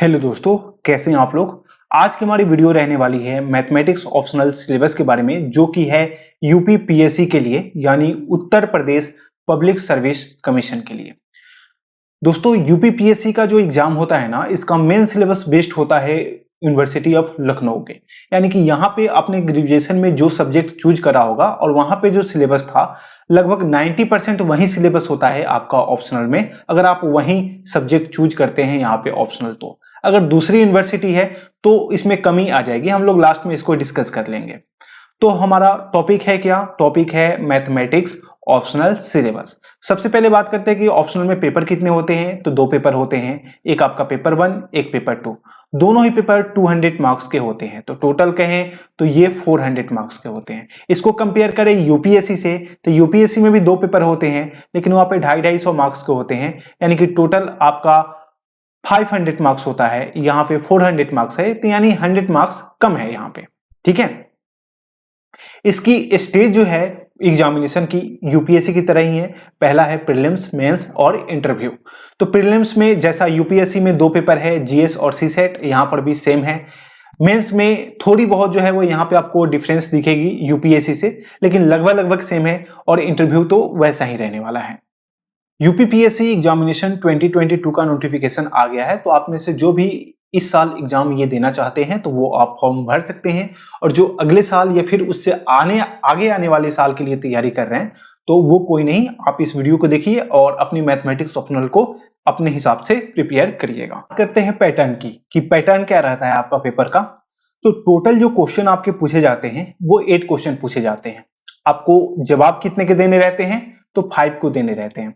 Hello दोस्तों, कैसे हैं आप लोग। आज की हमारी वीडियो रहने वाली है मैथमेटिक्स ऑप्शनल सिलेबस के बारे में, जो कि है यूपी पीएससी के लिए, यानी Uttar Pradesh public service commission के लिए। दोस्तों, यूपी पीएससी का जो एग्जाम होता है ना, इसका मेन सिलेबस बेस्ड होता है यूनिवर्सिटी ऑफ लखनऊ के, यानी कि यहाँ पे आपने ग्रेजुएशन में जो सब्जेक्ट चूज करा होगा और वहां पे जो सिलेबस था लगभग 90% वही सिलेबस होता है आपका ऑप्शनल में, अगर आप वही सब्जेक्ट चूज करते हैं यहाँ पे ऑप्शनल। तो अगर दूसरी यूनिवर्सिटी है तो इसमें कमी आ जाएगी, हम लोग लास्ट में इसको डिस्कस कर लेंगे। तो हमारा टॉपिक है क्या? टॉपिक है मैथमेटिक्स ऑप्शनल सिलेबस। सबसे पहले बात करते हैं कि ऑप्शनल में पेपर कितने होते हैं। तो दो पेपर होते हैं, एक आपका पेपर 1, एक पेपर 2। दोनों ही पेपर 200 मार्क्स के होते हैं। तो टोटल कहें तो ये 400 मार्क्स के होते हैं। इसको कंपेयर करें यूपीएससी से, तो यूपीएससी में भी दो पेपर होते हैं, लेकिन वहां पे 250-250 मार्क्स के होते हैं, यानी कि टोटल आपका 500 मार्क्स होता है। यहाँ पे 400 मार्क्स है, तो यानी 100 मार्क्स कम है यहाँ पे। ठीक है, इसकी स्टेज जो है एग्जामिनेशन की यूपीएससी की तरह ही है। पहला है प्रीलिम्स, मेंस और इंटरव्यू। तो प्रीलिम्स में जैसा यूपीएससी में दो पेपर है, जीएस और सीसेट, यहाँ पर भी सेम है। मेंस में थोड़ी बहुत जो है वो यहाँ पे आपको डिफरेंस दिखेगी यूपीएससी से, लेकिन लगभग सेम है। और इंटरव्यू तो वैसा ही रहने वाला है। यूपीपीएससी एग्जामिनेशन 2022 का नोटिफिकेशन आ गया है। तो आप में से जो भी इस साल एग्जाम ये देना चाहते हैं तो वो आप फॉर्म भर सकते हैं, और जो अगले साल या फिर उससे आगे आने वाले साल के लिए तैयारी कर रहे हैं तो वो कोई नहीं, आप इस वीडियो को देखिए और अपनी मैथमेटिक्स ऑप्शनल को अपने हिसाब से प्रिपेयर करिएगा। करते हैं पैटर्न की, कि पैटर्न क्या रहता है आपका पेपर का। तो टोटल जो क्वेश्चन आपके पूछे जाते हैं वो 8 क्वेश्चन पूछे जाते हैं। आपको जवाब कितने के देने रहते हैं? तो 5 को देने रहते हैं।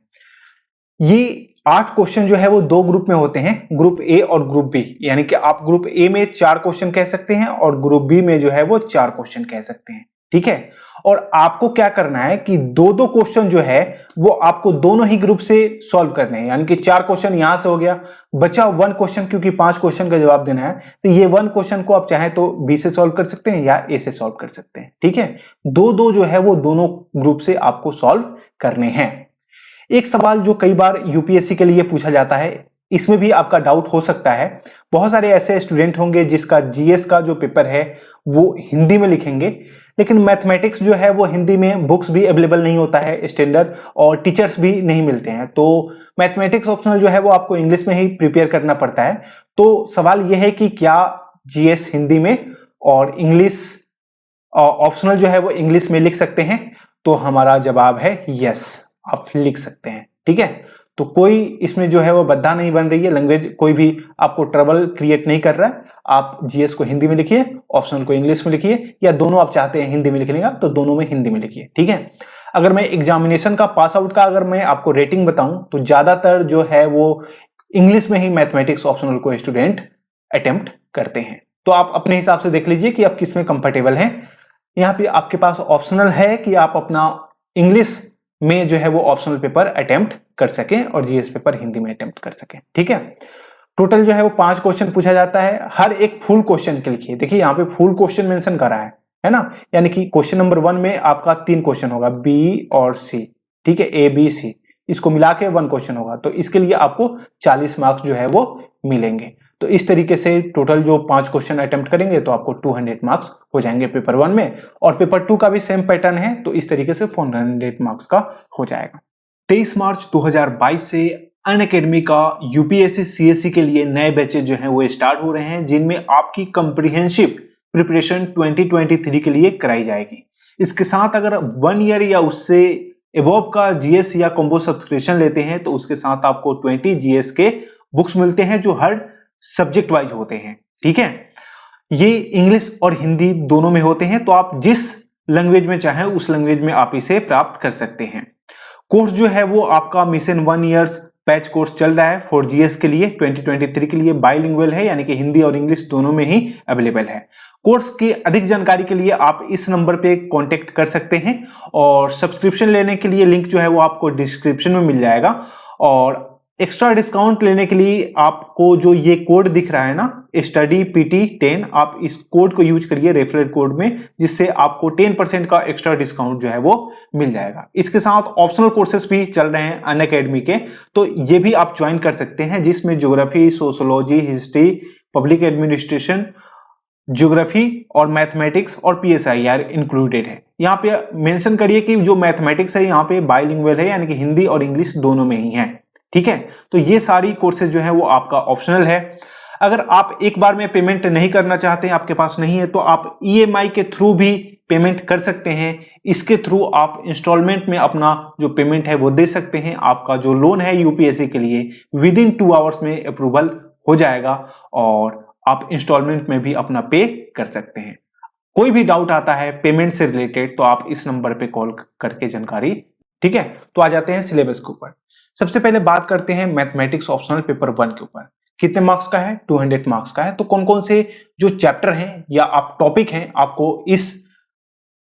ये 8 क्वेश्चन जो है वो दो ग्रुप में होते हैं, ग्रुप ए और ग्रुप बी, यानी कि आप ग्रुप ए में 4 क्वेश्चन कह सकते हैं और ग्रुप बी में जो है वो 4 क्वेश्चन कह सकते हैं। ठीक है, और आपको क्या करना है कि दो क्वेश्चन जो है वो आपको दोनों ही ग्रुप से सॉल्व करने हैं, यानी कि 4 क्वेश्चन यहां से हो गया, बचा 1 क्वेश्चन, क्योंकि 5 क्वेश्चन का जवाब देना है। तो ये 1 क्वेश्चन को आप चाहें तो बी से सॉल्व कर सकते हैं या ए से सॉल्व कर सकते हैं। ठीक है, दो जो है वो दोनों ग्रुप से आपको सॉल्व करने हैं। एक सवाल जो कई बार यूपीएससी के लिए पूछा जाता है, इसमें भी आपका डाउट हो सकता है। बहुत सारे ऐसे स्टूडेंट होंगे जिसका जीएस का जो पेपर है वो हिंदी में लिखेंगे, लेकिन मैथमेटिक्स जो है वो हिंदी में बुक्स भी अवेलेबल नहीं होता है स्टैंडर्ड, और टीचर्स भी नहीं मिलते हैं। तो मैथमेटिक्स ऑप्शनल जो है वो आपको इंग्लिश में ही प्रिपेयर करना पड़ता है। तो सवाल यह है कि क्या जीएस हिंदी में और इंग्लिश ऑप्शनल जो है वो इंग्लिश में लिख सकते हैं? तो हमारा जवाब है यस, आप लिख सकते हैं। ठीक है, तो कोई इसमें जो है वो बाधा नहीं बन रही है, लैंग्वेज कोई भी आपको ट्रबल क्रिएट नहीं कर रहा है। आप जीएस को हिंदी में लिखिए, ऑप्शनल को इंग्लिश में लिखिए, या दोनों आप चाहते हैं हिंदी में लिखने का तो दोनों में हिंदी में लिखिए। ठीक है, अगर मैं एग्जामिनेशन का पास आउट का अगर मैं आपको रेटिंग बताऊं तो ज्यादातर जो है वो इंग्लिश में ही मैथमेटिक्स ऑप्शनल को स्टूडेंट अटेम्प्ट करते हैं। तो आप अपने हिसाब से देख लीजिए कि आप किस में कंफर्टेबल हैं। यहाँ पे आपके पास ऑप्शनल है कि आप अपना इंग्लिश में जो है वो ऑप्शनल पेपर अटेम्प्ट कर सकें और जीएस पेपर हिंदी में अटेम्प्ट कर सकें। ठीक है, टोटल जो है वो 5 क्वेश्चन पूछा जाता है। हर एक फुल क्वेश्चन के लिखिए, देखिए यहाँ पे फुल क्वेश्चन मेंशन करा है ना, यानी कि क्वेश्चन नंबर 1 में आपका 3 क्वेश्चन होगा, बी और सी। ठीक है, ए बी सी, इसको मिला के 1 क्वेश्चन होगा, तो इसके लिए आपको 40 मार्क्स जो है वो मिलेंगे। तो इस तरीके से टोटल जो 5 क्वेश्चन अटेम्प्ट करेंगे तो आपको 200 मार्क्स हो जाएंगे पेपर 1 में, और पेपर 2 का भी सेम पैटर्न है, तो इस तरीके से 400 मार्क्स का हो जाएगा। 23 मार्च 2022 से अनअकैडमी का यूपीएससी सीएससी के लिए नए बैचेज जो हैं वो स्टार्ट हो रहे हैं, जिनमें आपकी कंप्रिहेंसिव प्रिपरेशन 2023 के लिए कराई जाएगी। इसके साथ अगर 1 ईयर या उससे एबव का जीएस या कॉम्बो सब्सक्रिप्शन लेते हैं तो उसके साथ आपको 20 जीएस के बुक्स मिलते हैं जो हर सब्जेक्ट वाइज होते हैं। ठीक है, ये इंग्लिश और हिंदी दोनों में होते हैं, तो आप जिस लैंग्वेज में चाहें उस लैंग्वेज में आप इसे प्राप्त कर सकते हैं। कोर्स जो है वो आपका मिशन 1 ईयर्स पैच कोर्स चल रहा है फॉर जीएस के लिए 2023 के लिए, बाइलिंगुअल है, यानी कि हिंदी और इंग्लिश दोनों में ही अवेलेबल है। कोर्स की अधिक जानकारी के लिए आप इस नंबर पे कांटेक्ट कर सकते हैं, और सब्सक्रिप्शन लेने के लिए लिंक जो है वो आपको डिस्क्रिप्शन में मिल जाएगा। और एक्स्ट्रा डिस्काउंट लेने के लिए आपको जो ये कोड दिख रहा है ना, स्टडी PT10, आप इस कोड को यूज करिए रेफरल कोड में, जिससे आपको 10% का एक्स्ट्रा डिस्काउंट जो है वो मिल जाएगा। इसके साथ ऑप्शनल कोर्सेस भी चल रहे हैं अनअकैडमी के, तो ये भी आप ज्वाइन कर सकते हैं, जिसमें geography, sociology, history, public administration, geography और मैथमेटिक्स और PSIR इंक्लूडेड है। यहाँ पे मेंशन करिए कि जो मैथमेटिक्स है यहाँ पे बाइलिंगुअल है, यानी कि हिंदी और इंग्लिश दोनों में ही है। ठीक है, तो ये सारी कोर्सेज जो है वो आपका ऑप्शनल है। अगर आप एक बार में पेमेंट नहीं करना चाहते हैं, आपके पास नहीं है, तो आप EMI के थ्रू भी पेमेंट कर सकते हैं। इसके थ्रू आप इंस्टॉलमेंट में अपना जो पेमेंट है वो दे सकते हैं। आपका जो लोन है UPSC के लिए विदिन 2 आवर्स में अप्रूवल हो जाएगा और आप इंस्टॉलमेंट में भी अपना पे कर सकते हैं। कोई भी डाउट आता है पेमेंट से रिलेटेड तो आप इस नंबर पे कॉल करके जानकारी, ठीक है। तो आ जाते हैं सिलेबस के ऊपर। सबसे पहले बात करते हैं मैथमेटिक्स ऑप्शनल पेपर 1 के ऊपर। कितने मार्क्स का है? 200 मार्क्स का है। तो कौन कौन से जो चैप्टर हैं या आप टॉपिक हैं आपको इस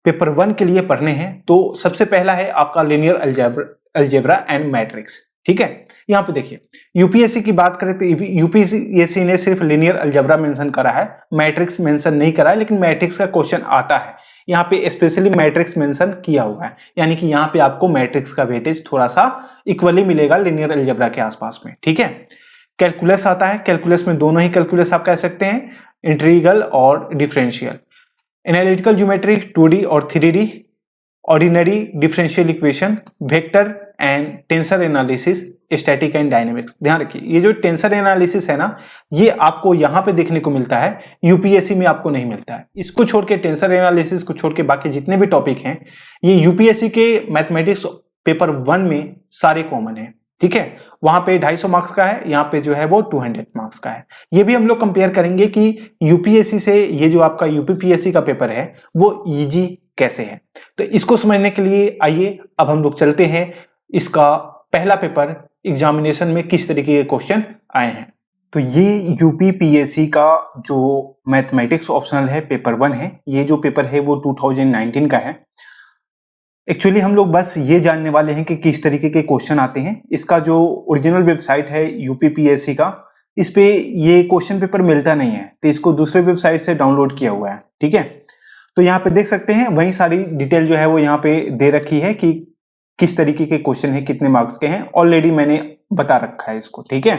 पेपर 1 के लिए पढ़ने हैं? तो सबसे पहला है आपका लीनियर अलजेब्रा एंड मैट्रिक्स। ठीक है, यहाँ पे देखिए UPSC की बात करें तो UPSC ने सिर्फ लीनियर अलजेब्रा मेंशन करा है, मैट्रिक्स मेंशन नहीं करा है, लेकिन मैट्रिक्स का क्वेश्चन आता है। यहाँ पे स्पेशली मैट्रिक्स मेंशन किया हुआ है, यानी कि यहाँ पे आपको मैट्रिक्स का वेटेज थोड़ा सा इक्वली मिलेगा लीनियर अलजेब्रा के आसपास में। ठीक है, कैलकुलस आता है, कैलकुलस में दोनों ही कैलकुलस आप कह सकते हैं, इंटीग्रल और डिफरेंशियल। एनालिटिकल ज्योमेट्री 2D और 3D, ordinary differential equation, vector and tensor analysis, static and dynamics. ध्यान रखिए ये जो टेंसर एनालिसिस है ना, ये आपको यहाँ पे देखने को मिलता है, UPSC में आपको नहीं मिलता है। इसको छोड़ के, टेंसर एनालिसिस को छोड़ के बाकी जितने भी टॉपिक हैं ये UPSC के मैथमेटिक्स पेपर 1 में सारे कॉमन है। ठीक है, वहां पे 250 मार्क्स का है, यहाँ पे जो है वो 200 मार्क्स का है। ये भी हम लोग कंपेयर करेंगे कि UPSC से ये जो आपका UPPSC का पेपर है वो इजी कैसे है। तो इसको समझने के लिए आइए अब हम लोग चलते हैं इसका पहला पेपर एग्जामिनेशन में किस तरीके के क्वेश्चन आए हैं। तो ये UPPSC का जो मैथमेटिक्स ऑप्शनल है पेपर 1 है, ये जो पेपर है वो 2019 का है। एक्चुअली हम लोग बस ये जानने वाले हैं कि किस तरीके के क्वेश्चन आते हैं। इसका जो ओरिजिनल वेबसाइट है UPPSC का, इस पे ये क्वेश्चन पेपर मिलता नहीं है, तो इसको दूसरे वेबसाइट से डाउनलोड किया हुआ है। ठीक है, तो यहाँ पे देख सकते हैं वही सारी डिटेल जो है वो यहाँ पे दे रखी है कि किस तरीके के क्वेश्चन है, कितने मार्क्स के हैं, ऑलरेडी मैंने बता रखा है इसको। ठीक है,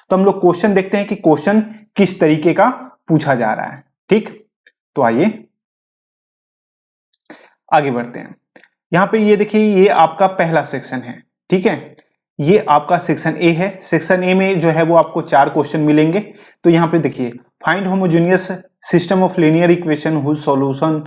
तो हम लोग क्वेश्चन देखते हैं कि क्वेश्चन किस तरीके का पूछा जा रहा है। ठीक, तो आइए आगे बढ़ते हैं। यहाँ पे ये देखिए ये आपका पहला सेक्शन है। ठीक है, ये आपका सेक्शन A है। सेक्शन A में जो है वो आपको 4 क्वेश्चन मिलेंगे। तो यहाँ पे देखिए find homogeneous system of linear equation whose solution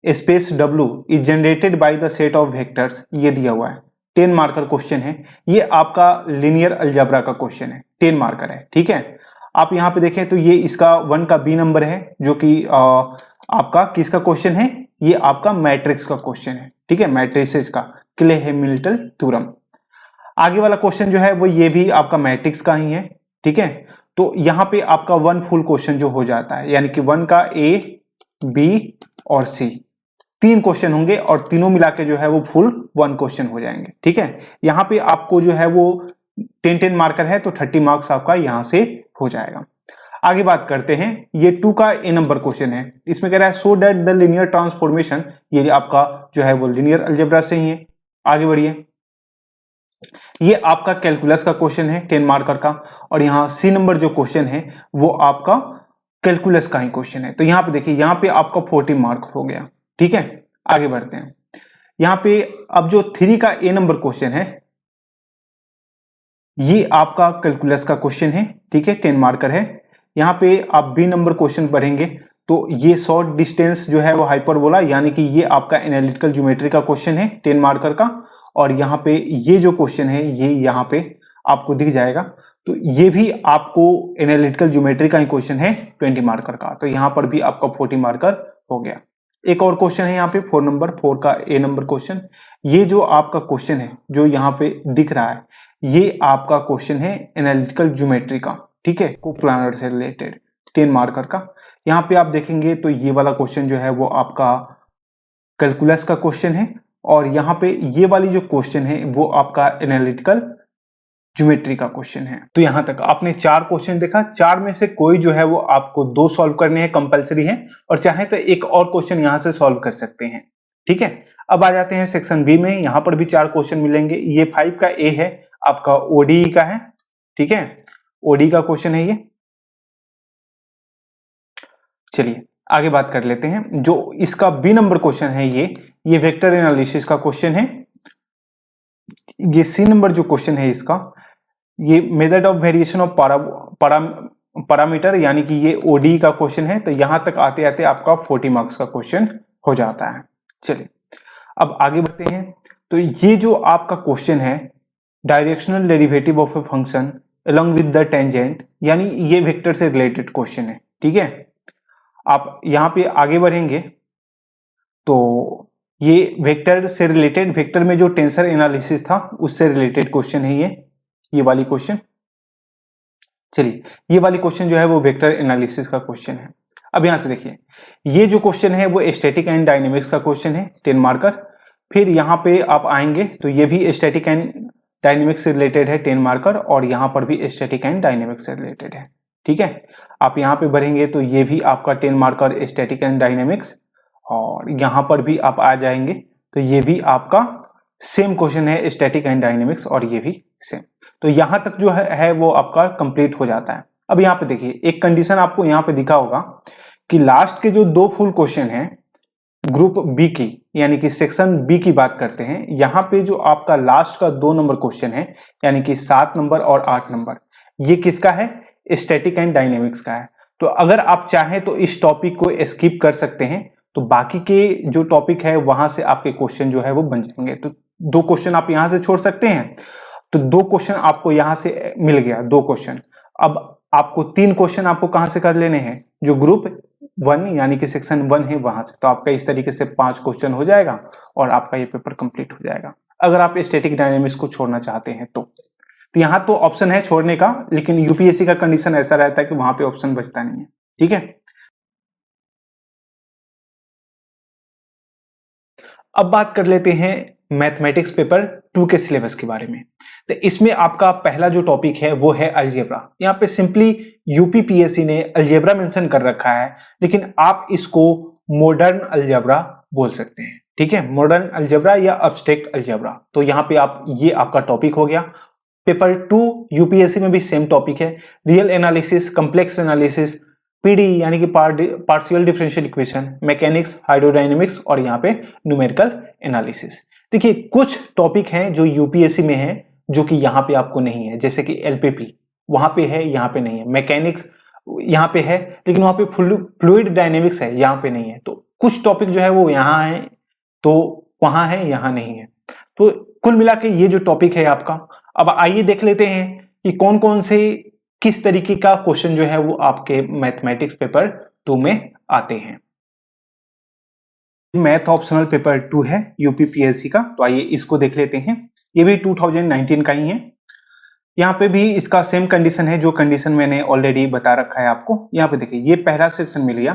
space W is generated by the set of vectors, ये दिया हुआ है। 10 मार्कर क्वेश्चन है। ये आपका लीनियर अलजेब्रा का क्वेश्चन है, 10 मार्कर है। ठीक है, आप यहाँ पे देखें तो ये इसका 1 का B नंबर है, जो कि आपका किसका क्वेश्चन है, ये आपका मैट्रिक्स का क्वेश्चन है। ठीक है, मैट्रिसेस का क्ले-हैमिल्टन थ्योरम। आगे वाला क्वेश्चन जो है वो ये भी आपका मैट्रिक्स का ही है। ठीक है, तो यहाँ पे आपका 1 फुल क्वेश्चन जो हो जाता है, यानी कि 1 का A, B और C 3 क्वेश्चन होंगे और तीनों मिला के जो है वो फुल 1 क्वेश्चन हो जाएंगे। ठीक है, यहाँ पे आपको जो है वो 10 मार्कर है, तो 30 मार्क्स आपका यहाँ से हो जाएगा। आगे बात करते हैं, ये 2 का A नंबर क्वेश्चन है। इसमें कह रहा है so that the linear transformation, ये आपका जो है वो लीनियर अलजेब्रा से ही है। आगे बढ़िए, ये आपका कैलकुलस का क्वेश्चन है 10 मार्कर का, और यहाँ C नंबर जो क्वेश्चन है वो आपका कैलकुलस का ही क्वेश्चन है। तो यहाँ पे देखिए यहाँ पे आपका 40 मार्क हो गया। ठीक है, आगे बढ़ते हैं। यहाँ पे अब जो 3 का A नंबर क्वेश्चन है, ये आपका कैलकुलस का क्वेश्चन है। ठीक है, 10 मार्कर है। यहाँ पे आप B नंबर क्वेश्चन पढ़ेंगे तो ये शॉर्ट डिस्टेंस जो है वो हाइपरबोला, यानी कि ये आपका एनालिटिकल ज्योमेट्री का क्वेश्चन है 10 मार्कर का, और यहाँ पे ये जो क्वेश्चन है ये यहाँ पे आपको दिख जाएगा। तो ये भी आपको एनालिटिकल ज्योमेट्री का ही क्वेश्चन है 20 मार्कर का, तो यहाँ पर भी आपका 40 मार्कर हो गया। एक और क्वेश्चन है यहाँ पे 4 नंबर 4 का A नंबर क्वेश्चन। ये जो आपका क्वेश्चन है जो यहाँ पे दिख रहा है, ये आपका क्वेश्चन है एनालिटिकल ज्योमेट्री का। ठीक है, कोप्लानर से रिलेटेड 10 मार्कर का। यहाँ पे आप देखेंगे तो ये वाला क्वेश्चन जो है वो आपका कैलकुलस का क्वेश्चन है, और यहाँ पे ये वाली जो क्वेश्चन है वो आपका एनालिटिकल ज्योमेट्री का क्वेश्चन है। तो यहां तक आपने 4 क्वेश्चन देखा, 4 में से कोई जो है वो आपको 2 सॉल्व करने हैं, कंपलसरी है, और चाहे तो एक और क्वेश्चन यहां से सॉल्व कर सकते हैं। ठीक है, अब आ जाते हैं सेक्शन बी में। यहां पर भी 4 क्वेश्चन मिलेंगे। ये 5 का ए है, आपका ओडी का है। ठीक है, ओडी का क्वेश्चन है ये। चलिए आगे बात कर लेते हैं। जो इसका बी नंबर क्वेश्चन है ये वेक्टर एनालिसिस का क्वेश्चन है। ये सी नंबर जो क्वेश्चन है इसका, ये method of variation of parameter, यानी कि ये ओडी का क्वेश्चन है। तो यहां तक आते आते आपका 40 मार्क्स का क्वेश्चन हो जाता है। चलिए अब आगे बढ़ते हैं। तो ये जो आपका क्वेश्चन है, directional derivative of a function along with the tangent, यानी ये वेक्टर से रिलेटेड क्वेश्चन है। ठीक है, आप यहां पे आगे बढ़ेंगे तो ये वेक्टर से रिलेटेड, वेक्टर में जो टेंसर एनालिसिस था उससे रिलेटेड क्वेश्चन है ये वाली क्वेश्चन। चलिए ये वाली क्वेश्चन जो है वो वेक्टर एनालिसिस का क्वेश्चन है। अब यहां से देखिए, ये जो क्वेश्चन है वो स्टैटिक एंड डायनेमिक्स का क्वेश्चन है, 10 मार्कर। फिर यहाँ पे आप आएंगे तो ये भी स्टैटिक एंड डायनेमिक्स से रिलेटेड है, 10 मार्कर, और यहाँ पर भी स्टैटिक एंड डायनेमिक्स से रिलेटेड है। ठीक है, आप यहाँ पे बढ़ेंगे तो ये भी आपका 10 मार्कर स्टैटिक एंड डायनेमिक्स, और यहाँ पर भी आप आ जाएंगे तो ये भी आपका सेम क्वेश्चन है, स्टैटिक एंड डायनेमिक्स, और ये भी सेम। तो यहां तक जो है वो आपका कंप्लीट हो जाता है। अब यहाँ पे देखिए, एक कंडीशन आपको यहाँ पे दिखा होगा कि लास्ट के जो 2 फुल क्वेश्चन हैं ग्रुप बी की, यानी कि सेक्शन बी की बात करते हैं, यहाँ पे जो आपका लास्ट का 2 नंबर क्वेश्चन है, यानी कि 7 नंबर और 8 नंबर, ये किसका है? स्टैटिक एंड डायनेमिक्स का है। तो अगर आप चाहें तो इस टॉपिक को स्किप कर सकते हैं, तो बाकी के जो टॉपिक है वहां से आपके क्वेश्चन जो है वो बन जाएंगे। तो 2 क्वेश्चन आप यहां से छोड़ सकते हैं, तो 2 क्वेश्चन आपको यहां से मिल गया, 2 क्वेश्चन। अब आपको 3 क्वेश्चन आपको कहां से कर लेने हैं? जो ग्रुप 1 यानी कि सेक्शन 1 है वहां से। तो आपका इस तरीके से 5 क्वेश्चन हो जाएगा और आपका ये पेपर कंप्लीट हो जाएगा, अगर आप स्टैटिक डायनेमिक्स को छोड़ना चाहते हैं तो। यहां तो ऑप्शन है छोड़ने का, लेकिन यूपीएससी का कंडीशन ऐसा रहता है कि वहां पे ऑप्शन बचता नहीं है। ठीक है, अब बात कर लेते हैं मैथमेटिक्स पेपर 2 के सिलेबस के बारे में। तो इसमें आपका पहला जो टॉपिक है वो है अलजेब्रा। यहाँ पे सिंपली यूपीपीएससी ने अलजेब्रा मेंशन कर रखा है, लेकिन आप इसको मॉडर्न अलजेब्रा बोल सकते हैं। ठीक है, मॉडर्न अलजेब्रा या अब्स्ट्रैक्ट अलजेब्रा। तो यहाँ पे ये आपका टॉपिक हो गया। पेपर 2 यूपीएससी में भी सेम टॉपिक है, real analysis, complex analysis, PD यानी कि partial differential equation, mechanics, hydrodynamics, और यहाँ पे न्यूमेरिकल एनालिसिस। देखिए कुछ टॉपिक हैं जो यूपीएससी में है जो कि यहाँ पे आपको नहीं है, जैसे कि एलपीपी वहां पे है, यहाँ पे नहीं है। मैकेनिक्स यहाँ पे है, लेकिन वहां पे फ्लूइड डायनेमिक्स है, यहाँ पे नहीं है। तो कुछ टॉपिक जो है वो यहाँ है तो वहां है, यहाँ नहीं है। तो कुल मिला के ये जो टॉपिक है आपका। अब आइए देख लेते हैं कि कौन कौन से किस तरीके का क्वेश्चन जो है वो आपके मैथमेटिक्स पेपर 2 में आते हैं। मैथ ऑप्शनल पेपर 2 है यूपीपीएससी का, तो आइए इसको देख लेते हैं। ये भी 2019 का ही है। यहाँ पे भी इसका सेम कंडीशन है जो कंडीशन मैंने ऑलरेडी बता रखा है आपको। यहाँ पे देखिए, ये पहला सेक्शन मिल गया।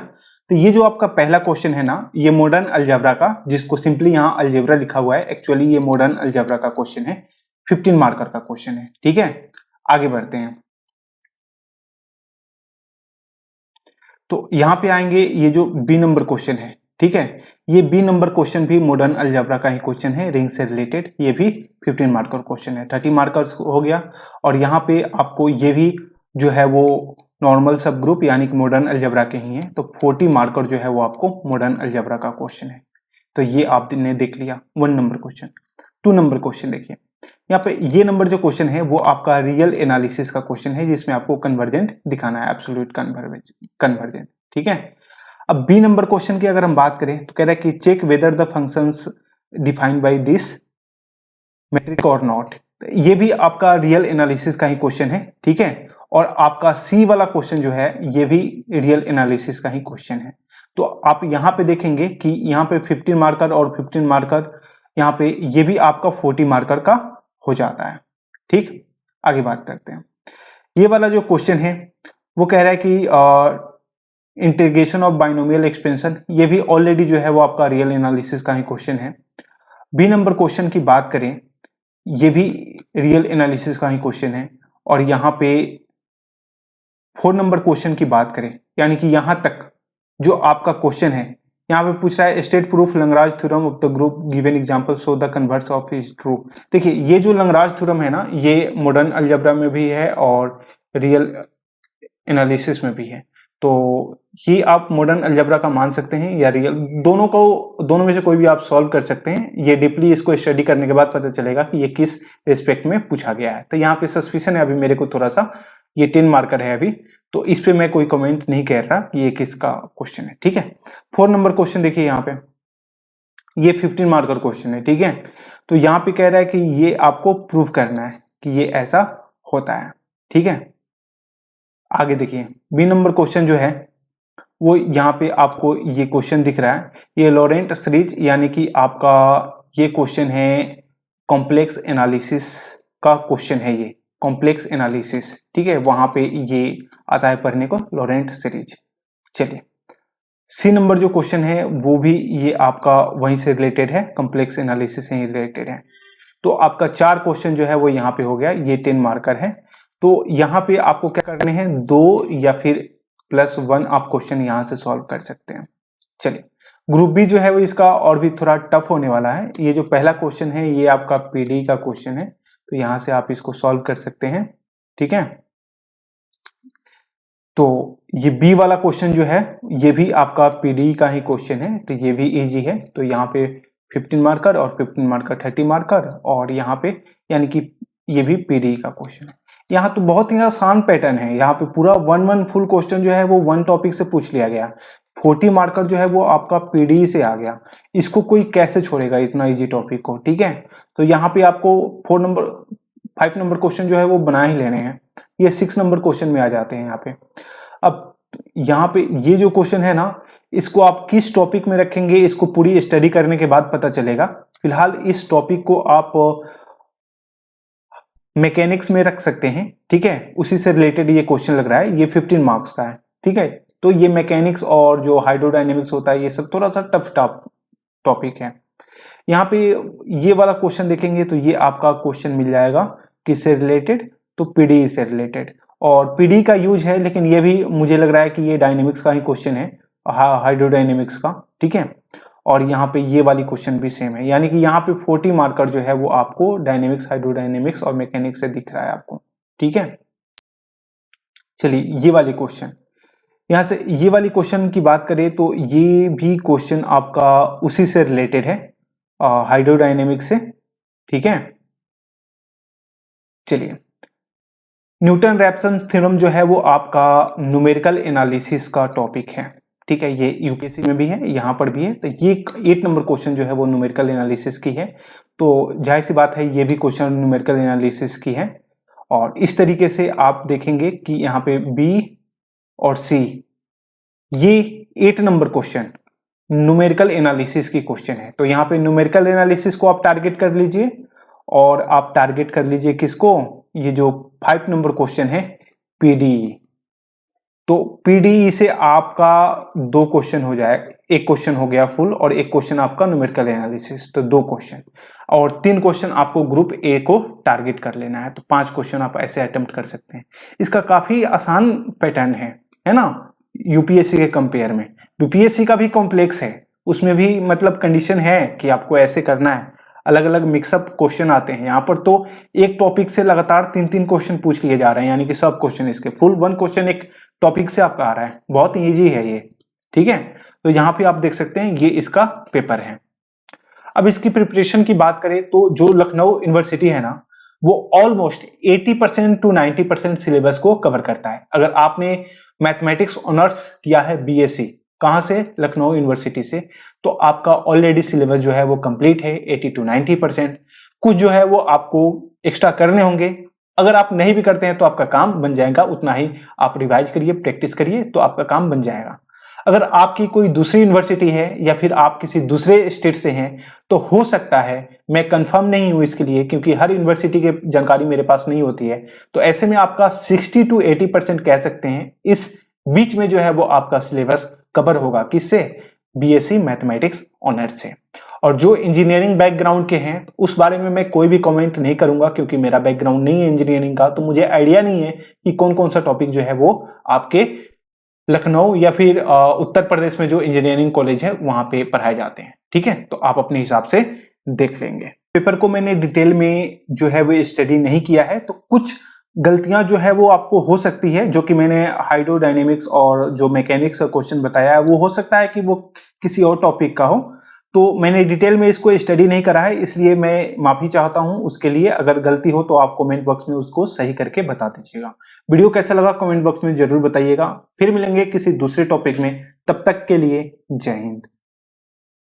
तो ये जो आपका पहला क्वेश्चन है ना, ये मॉडर्न अलजेब्रा का, जिसको सिंपली यहाँ अलजेब्रा लिखा हुआ है, एक्चुअली ये मॉडर्न अलजेब्रा का क्वेश्चन है, 15 मार्कर का क्वेश्चन है। ठीक है, आगे बढ़ते हैं। तो यहाँ पे आएंगे, ये जो बी नंबर क्वेश्चन है, ठीक है, ये बी नंबर क्वेश्चन भी मॉडर्न अलजेब्रा का ही क्वेश्चन है, रिंग से रिलेटेड। ये भी 15 मार्कर क्वेश्चन है, 30 मार्कर्स हो गया। और यहाँ पे आपको ये भी जो है वो नॉर्मल सब ग्रुप यानी कि मॉडर्न अलजेब्रा के ही है, तो 40 मार्कर जो है वो आपको मॉडर्न अलजेब्रा का क्वेश्चन है। तो ये आपने देख लिया 1 नंबर क्वेश्चन। 2 नंबर क्वेश्चन देखिए, यहाँ पे ये नंबर जो क्वेश्चन है वो आपका रियल एनालिसिस का क्वेश्चन है, जिसमें आपको कन्वर्जेंट दिखाना है, एब्सोल्यूट कन्वर्जेंट। ठीक है, अब बी नंबर क्वेश्चन की अगर हम बात करें तो कह रहा है कि check whether the functions defined by this matrix और नॉट। ये भी आपका रियल एनालिसिस का ही क्वेश्चन है। ठीक है, और आपका सी वाला क्वेश्चन जो है ये भी रियल एनालिसिस का ही क्वेश्चन है। तो आप यहाँ पे देखेंगे कि यहाँ पे 15 मार्कर और 15 मार्कर, यहाँ पे ये भी आपका 40 मार्कर का हो जाता है। ठीक, आगे बात करते हैं। ये वाला जो क्वेश्चन है वो कह रहा है कि इंटीग्रेशन ऑफ बाइनोमियल एक्सपेंशन, ये भी ऑलरेडी जो है वो आपका रियल एनालिसिस का ही क्वेश्चन है। बी नंबर क्वेश्चन की बात करें ये भी रियल एनालिसिस का ही क्वेश्चन है। और यहाँ पे 4 नंबर क्वेश्चन की बात करें, यानी कि यहाँ तक जो आपका क्वेश्चन है, यहाँ पे पूछ रहा है state proof Lagrange theorem of the group given example so the converse of is true. देखिए ये जो लंगराज थ्योरम है ना, ये मॉडर्न अलजेब्रा में भी है और रियल एनालिसिस में भी है। तो ये आप मॉडर्न अलजेब्रा का मान सकते हैं या रियल, दोनों में से कोई भी आप सॉल्व कर सकते हैं। ये डीपली इसको स्टडी करने के बाद पता चलेगा कि ये किस रिस्पेक्ट में पूछा गया है। तो यहाँ पे सस्पिशन है अभी मेरे को थोड़ा सा, ये 10 मार्कर है अभी, तो इस पे मैं कोई कमेंट नहीं कह रहा कि ये किसका क्वेश्चन है, ठीक है। 4 नंबर क्वेश्चन देखिए यहाँ पे, ये 15 मार्कर क्वेश्चन है, ठीक है। तो यहाँ पे कह रहा है कि ये आपको प्रूव करना है कि ये ऐसा होता है, ठीक है। आगे देखिए बी नंबर क्वेश्चन जो है वो यहाँ पे आपको ये क्वेश्चन दिख रहा है, ये लॉरेंट सीरीज, यानी कि आपका ये क्वेश्चन है कॉम्प्लेक्स एनालिसिस का क्वेश्चन है, ये कॉम्प्लेक्स एनालिसिस, ठीक है। वहां पे ये आता है पढ़ने को लॉरेंट सीरीज। चलिए सी नंबर जो क्वेश्चन है वो भी ये आपका वहीं से रिलेटेड है, कॉम्प्लेक्स एनालिसिस से ही रिलेटेड है। तो आपका 4 क्वेश्चन जो है वो यहाँ पे हो गया, ये 10 मार्कर है। तो यहाँ पे आपको क्या करने हैं, 2 या फिर +1 आप क्वेश्चन यहाँ से सॉल्व कर सकते हैं। चलिए ग्रुप बी जो है वो इसका और भी थोड़ा टफ होने वाला है। ये जो पहला क्वेश्चन है ये आपका पीडी का क्वेश्चन है, तो यहाँ से आप इसको सॉल्व कर सकते हैं, ठीक है। तो ये बी वाला क्वेश्चन जो है ये भी आपका पीडी का ही क्वेश्चन है, तो ये भी इजी है। तो यहाँ पे 15 मार्कर और 15 मार्कर 30 मार्कर, और यहाँ पे यानी कि ये भी पीडी का क्वेश्चन है। यहाँ तो बहुत ही आसान पैटर्न है, यहाँ पे पूरा 1 फुल क्वेश्चन जो है वो 1 टॉपिक से पूछ लिया गया। 40 मार्कर जो है वो आपका पीडी से आ गया, इसको कोई कैसे छोड़ेगा इतना इजी टॉपिक को, ठीक है। तो यहाँ पे आपको 5 नंबर क्वेश्चन जो है वो बना ही लेने हैं, ये 6 नंबर क्वेश्चन में आ जाते हैं यहाँ पे। अब यहाँ पे ये जो क्वेश्चन है ना, इसको आप किस टॉपिक में रखेंगे इसको पूरी स्टडी करने के बाद पता चलेगा। फिलहाल इस टॉपिक को आप मैकेनिक्स में रख सकते हैं, ठीक है, उसी से रिलेटेड ये क्वेश्चन लग रहा है, ये 15 मार्क्स का है, ठीक है। तो ये मैकेनिक्स और जो हाइड्रोडायनेमिक्स होता है ये सब थोड़ा सा टफ टॉपिक है। यहाँ पे ये वाला क्वेश्चन देखेंगे तो ये आपका क्वेश्चन मिल जाएगा किससे रिलेटेड, तो पीडी से रिलेटेड। और पीडी का यूज है, लेकिन ये भी मुझे लग रहा है कि ये डायनेमिक्स का ही क्वेश्चन है, हाइड्रोडायनेमिक्स का, ठीक है। और यहाँ पे ये वाली क्वेश्चन भी सेम है, यानी कि यहाँ पे 40 मार्कर जो है वो आपको डायनेमिक्स, हाइड्रोडायनेमिक्स और मैकेनिक्स से दिख रहा है आपको, ठीक है। चलिए ये वाली क्वेश्चन, यहाँ से ये वाली क्वेश्चन की बात करें तो ये भी क्वेश्चन आपका उसी से रिलेटेड है, हाइड्रोडायनेमिक्स से, ठीक है। चलिए न्यूटन रैप्सन थ्योरम जो है वो आपका न्यूमेरिकल एनालिसिस का टॉपिक है, ठीक है। ये यूपीएससी में भी है, यहाँ पर भी है। तो ये 8 नंबर क्वेश्चन जो है वो न्यूमेरिकल एनालिसिस की है, तो जाहिर सी बात है ये भी क्वेश्चन न्यूमेरिकल एनालिसिस की है। और इस तरीके से आप देखेंगे कि यहाँ पे बी और सी, ये 8 नंबर क्वेश्चन न्यूमेरिकल एनालिसिस की क्वेश्चन है। तो यहाँ पे न्यूमेरिकल एनालिसिस को आप टारगेट कर लीजिए, और आप टारगेट कर लीजिए किसको, ये जो 5 नंबर क्वेश्चन है पीडीई। तो पीडीई से आपका 2 क्वेश्चन हो जाए, एक क्वेश्चन हो गया फुल और एक क्वेश्चन आपका न्यूमेरिकल एनालिसिस, तो 2 क्वेश्चन, और 3 क्वेश्चन आपको ग्रुप ए को टारगेट कर लेना है। तो 5 क्वेश्चन आप ऐसे अटेम्प्ट कर सकते हैं। इसका काफी आसान पैटर्न है ना, यूपीएससी के कंपेयर में। यूपीएससी का भी कॉम्प्लेक्स है, उसमें भी मतलब कंडीशन है कि आपको ऐसे करना है, अलग अलग मिक्सअप क्वेश्चन आते हैं। यहाँ पर तो एक टॉपिक से लगातार 3-3 क्वेश्चन पूछ लिए जा रहे हैं, यानी कि सब क्वेश्चन इसके फुल 1 क्वेश्चन एक टॉपिक से आपका आ रहा है, बहुत इजी है ये, ठीक है। तो यहाँ पे आप देख सकते हैं ये इसका पेपर है। अब इसकी प्रिपरेशन की बात करें तो जो लखनऊ यूनिवर्सिटी है ना, वो ऑलमोस्ट 80% to 90% सिलेबस को कवर करता है। अगर आपने मैथमेटिक्स ऑनर्स किया है बीएससी, कहां से, लखनऊ यूनिवर्सिटी से, तो आपका ऑलरेडी सिलेबस जो है वो कंप्लीट है 80 to 90%। कुछ जो है वो आपको एक्स्ट्रा करने होंगे, अगर आप नहीं भी करते हैं तो आपका काम बन जाएगा, उतना ही आप रिवाइज करिए, प्रैक्टिस करिए, तो आपका काम बन जाएगा। अगर आपकी कोई दूसरी यूनिवर्सिटी है या फिर आप किसी दूसरे स्टेट से हैं, तो हो सकता है, मैं कंफर्म नहीं हूं इसके लिए क्योंकि हर यूनिवर्सिटी की जानकारी मेरे पास नहीं होती है, तो ऐसे में आपका 60 to 80% कह सकते हैं इस बीच में जो है वो आपका सिलेबस कवर होगा, किससे, बीएससी मैथमेटिक्स ऑनर्स से। और जो इंजीनियरिंग बैकग्राउंड के हैं उस बारे में मैं कोई भी कमेंट नहीं करूंगा, क्योंकि मेरा बैकग्राउंड नहीं है इंजीनियरिंग का, तो मुझे आइडिया नहीं है कि कौन कौन सा टॉपिक जो है वो आपके लखनऊ या फिर उत्तर प्रदेश में जो इंजीनियरिंग कॉलेज है वहां पे पढ़ाए जाते हैं। ठीक है, तो आप अपने हिसाब से देख लेंगे। पेपर को मैंने डिटेल में जो है वो स्टडी नहीं किया है, तो कुछ गलतियां जो है वो आपको हो सकती है, जो कि मैंने हाइड्रोडायनेमिक्स और जो मैकेनिक्स का क्वेश्चन बताया है वो हो सकता है कि वो किसी और टॉपिक का हो। तो मैंने डिटेल में इसको स्टडी नहीं करा है, इसलिए मैं माफी चाहता हूं उसके लिए। अगर गलती हो तो आप कमेंट बॉक्स में उसको सही करके बता दीजिएगा। वीडियो कैसा लगा कमेंट बॉक्स में जरूर बताइएगा। फिर मिलेंगे किसी दूसरे टॉपिक में, तब तक के लिए जय हिंद।